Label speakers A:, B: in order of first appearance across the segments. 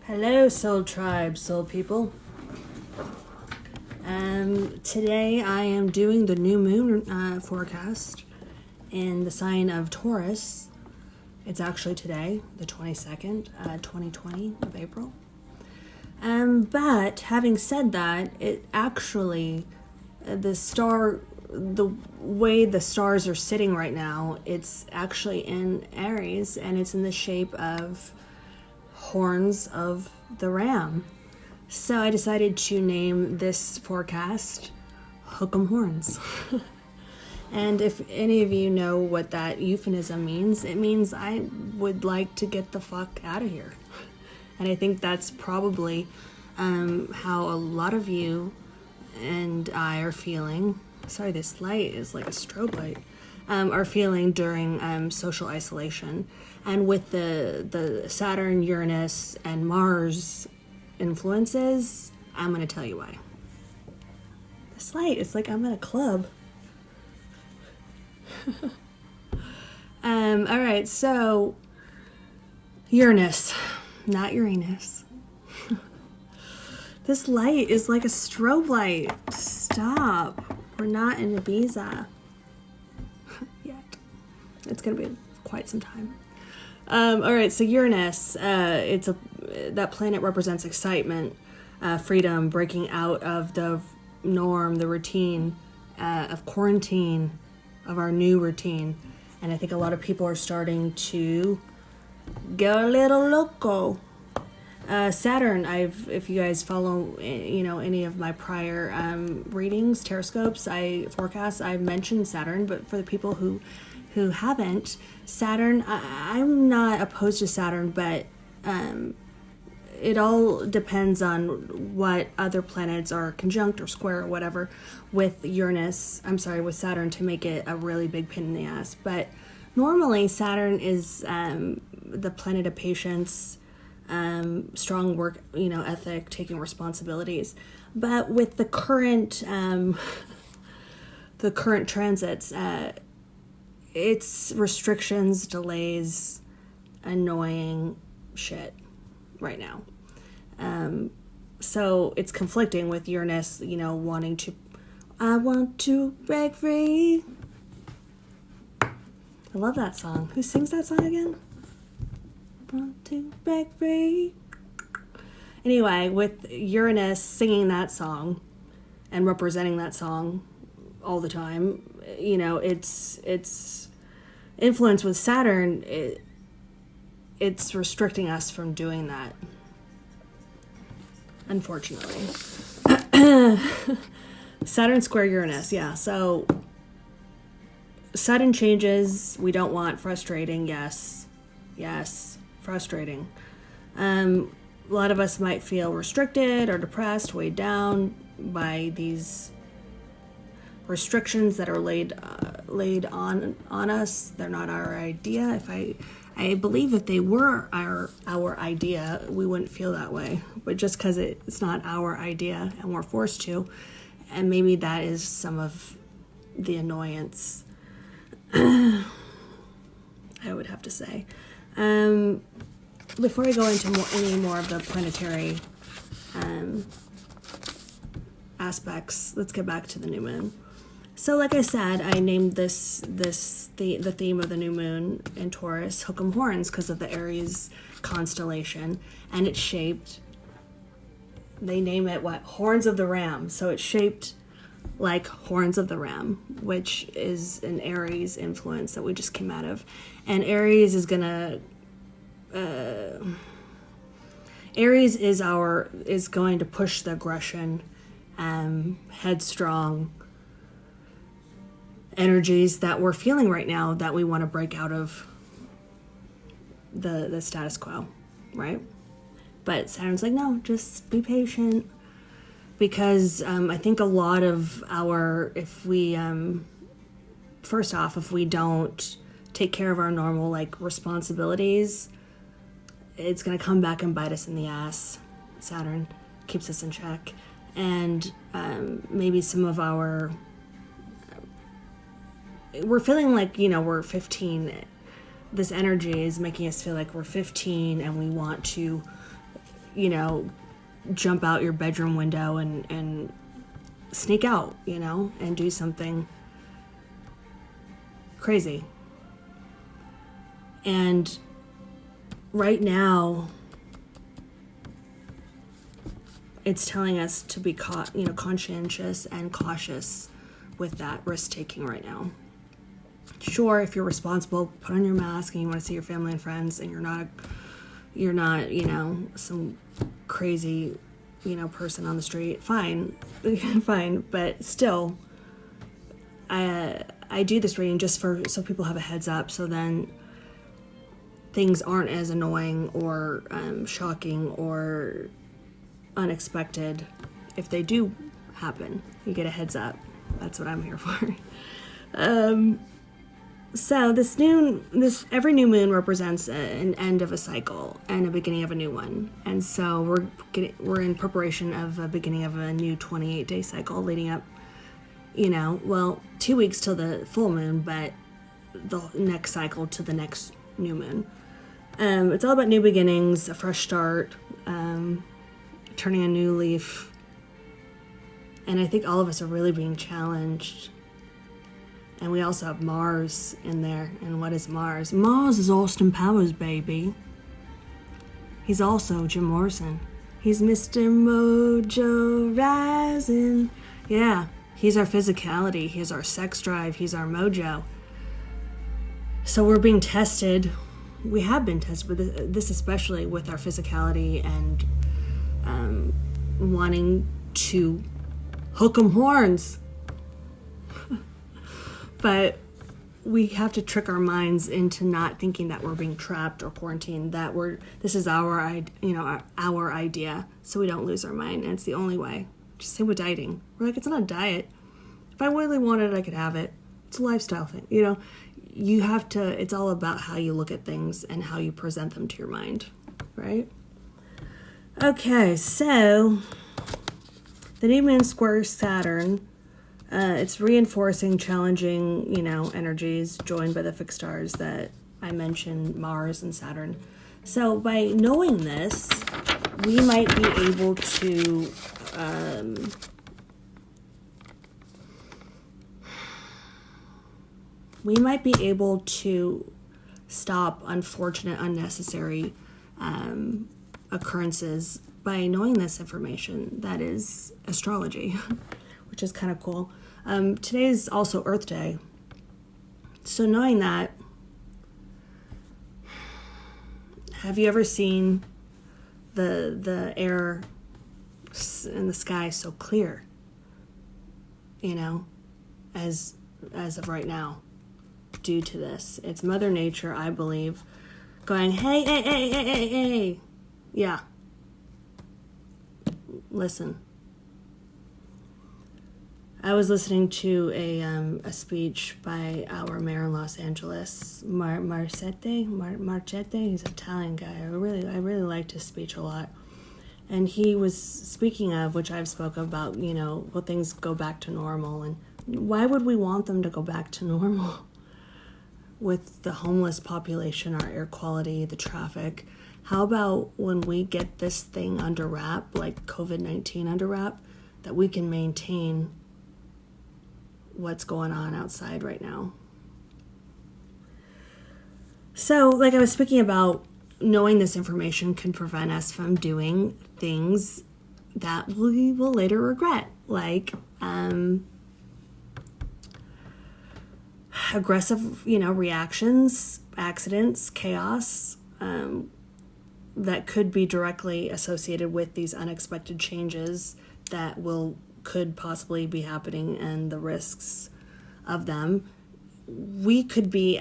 A: Hello, Soul Tribe, Soul People. Today I am doing the new moon forecast in the sign of Taurus. It's actually today, the 22nd, 2020 of April. But having said that, it actually, the way the stars are sitting right now, it's actually in Aries, and it's in the shape of horns of the ram. So I decided to name this forecast Hook 'em Horns. And if any of you know what that euphemism means, it means I would like to get the fuck out of here. And I think that's probably how a lot of you and I are feeling. Sorry, this light is like a strobe light. Are feeling during social isolation. And with the Saturn, Uranus, and Mars influences, I'm going to tell you why. This light, it's like I'm at a club. All right, so Uranus, not Uranus. This light is like a strobe light. Stop. We're not in Ibiza yet. It's going to be quite some time. All right, so Uranus, that planet represents excitement, freedom, breaking out of the norm, the routine, of quarantine, of our new routine. And I think a lot of people are starting to go a little loco. Saturn, if you guys follow, any of my prior readings, taroscopes, forecasts, I mentioned Saturn, but for the people who haven't, Saturn, I'm not opposed to Saturn, but it all depends on what other planets are conjunct or square or whatever with with Saturn to make it a really big pain in the ass. But normally Saturn is the planet of patience, strong work, ethic, taking responsibilities. But with the current transits, it's restrictions, delays, annoying shit right now. So it's conflicting with Uranus, I want to break free. I love that song. Who sings that song again? Want to break free. Anyway, with Uranus singing that song and representing that song all the time, it's influence with Saturn. It's restricting us from doing that, unfortunately. Saturn square Uranus, yeah. So sudden changes we don't want, frustrating. Yes, frustrating. A lot of us might feel restricted or depressed, weighed down by these restrictions that are laid on us. They're not our idea. I believe if they were our idea, we wouldn't feel that way. But just because it's not our idea and we're forced to, and maybe that is some of the annoyance, I would have to say. Before I go into any more of the planetary aspects, let's get back to the new moon. So like I said, I named the theme of the new moon in Taurus Hook 'em Horns because of the Aries constellation, and it's shaped, they name it Horns of the Ram. So it's shaped like horns of the ram, which is an Aries influence that we just came out of. And Aries is going to push the aggression, headstrong energies that we're feeling right now, that we want to break out of the status quo, right? But Saturn's like, no, just be patient, because I think a lot of if we don't take care of our normal responsibilities, it's going to come back and bite us in the ass. Saturn keeps us in check, and maybe some of we're feeling like, we're 15. This energy is making us feel like we're 15 and we want to, jump out your bedroom window and sneak out, and do something crazy. And right now, it's telling us to be conscientious and cautious with that risk taking right now. Sure, if you're responsible, put on your mask and you want to see your family and friends, and you're not some crazy person on the street, fine. But still, I do this reading just so people have a heads up, so then things aren't as annoying or shocking or unexpected. If they do happen, you get a heads up. That's what I'm here for. So every new moon represents an end of a cycle and a beginning of a new one. And so we're in preparation of a beginning of a new 28-day cycle leading up, 2 weeks till the full moon, but the next cycle to the next new moon. It's all about new beginnings, a fresh start, turning a new leaf. And I think all of us are really being challenged. And we also have Mars in there. And what is Mars? Mars is Austin Powers, baby. He's also Jim Morrison. He's Mr. Mojo Rising. Yeah, he's our physicality. He's our sex drive. He's our mojo. So we're being tested. We have been tested with this, especially with our physicality and wanting to hook 'em horns. But we have to trick our minds into not thinking that we're being trapped or quarantined, that this is our idea, so we don't lose our mind. And it's the only way. Just same with dieting. We're like, it's not a diet. If I really wanted it, I could have it. It's a lifestyle thing. You have to, it's all about how you look at things and how you present them to your mind, right? Okay, so the new moon squares Saturn. It's reinforcing challenging, energies joined by the fixed stars that I mentioned, Mars and Saturn. So by knowing this, we might be able to stop unfortunate, unnecessary occurrences by knowing this information. That is astrology, which is kind of cool. Today is also Earth Day. So knowing that, have you ever seen the air in the sky so clear? As of right now, due to this. It's Mother Nature, I believe, going, hey. Yeah. Listen. I was listening to a speech by our mayor in Los Angeles, Marcetti. He's an Italian guy. I really liked his speech a lot. And he was speaking of, which I've spoken about, will things go back to normal? And why would we want them to go back to normal? With the homeless population, our air quality, the traffic. How about when we get this thing under wrap, like COVID-19 under wrap, that we can maintain what's going on outside right now? So, like I was speaking about, knowing this information can prevent us from doing things that we will later regret, like aggressive, reactions, accidents, chaos, that could be directly associated with these unexpected changes that could possibly be happening and the risks of them. We could be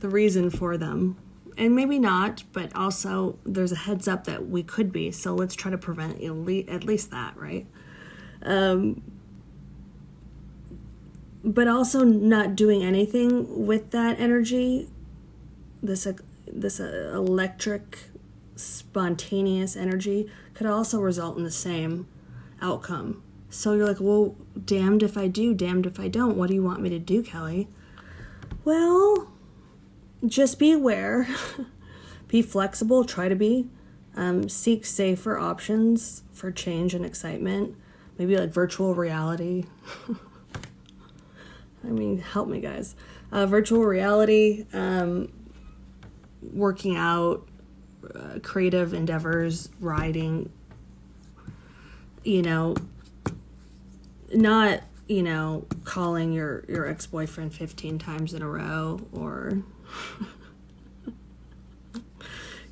A: the reason for them, and maybe not, but also there's a heads up that we could be. So let's try to prevent at least that, right? But also not doing anything with that energy, this electric, spontaneous energy, could also result in the same outcome. So you're like, well, damned if I do, damned if I don't. What do you want me to do, Kelly? Well, just be aware, be flexible, try to be, Seek safer options for change and excitement. Maybe like virtual reality. I mean, help me, guys. Virtual reality, working out, creative endeavors, writing, not, calling your ex-boyfriend 15 times in a row, or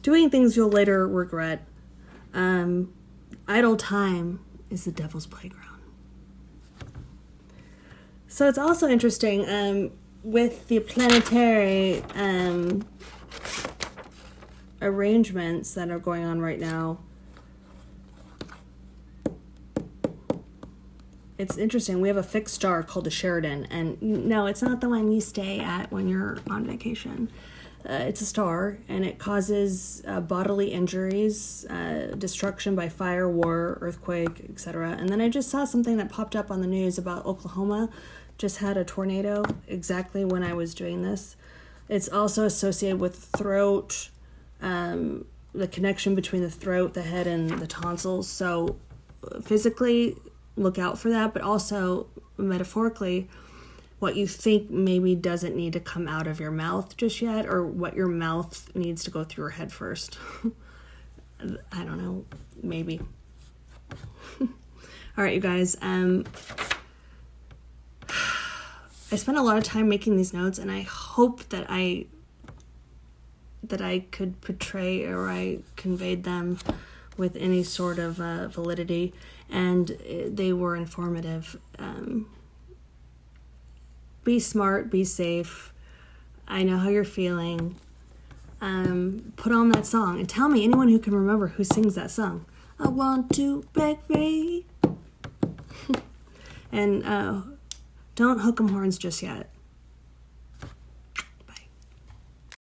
A: doing things you'll later regret. Idle time is the devil's playground. So it's also interesting, with the planetary arrangements that are going on right now. It's interesting. We have a fixed star called the Sheridan, and no, it's not the one you stay at when you're on vacation. It's a star, and it causes bodily injuries, destruction by fire, war, earthquake, etc. And then I just saw something that popped up on the news about Oklahoma just had a tornado exactly when I was doing this. It's also associated with throat, the connection between the throat, the head, and the tonsils. So physically, look out for that, but also metaphorically, what you think maybe doesn't need to come out of your mouth just yet, or what your mouth needs to go through your head first. I don't know, maybe. All right, you guys. I spent a lot of time making these notes, and I hope that I could portray, or I conveyed them with any sort of validity, and they were informative. Be smart, be safe. I know how you're feeling. Put on that song and tell me, anyone who can remember who sings that song. I want to break free. And don't hook 'em horns just yet.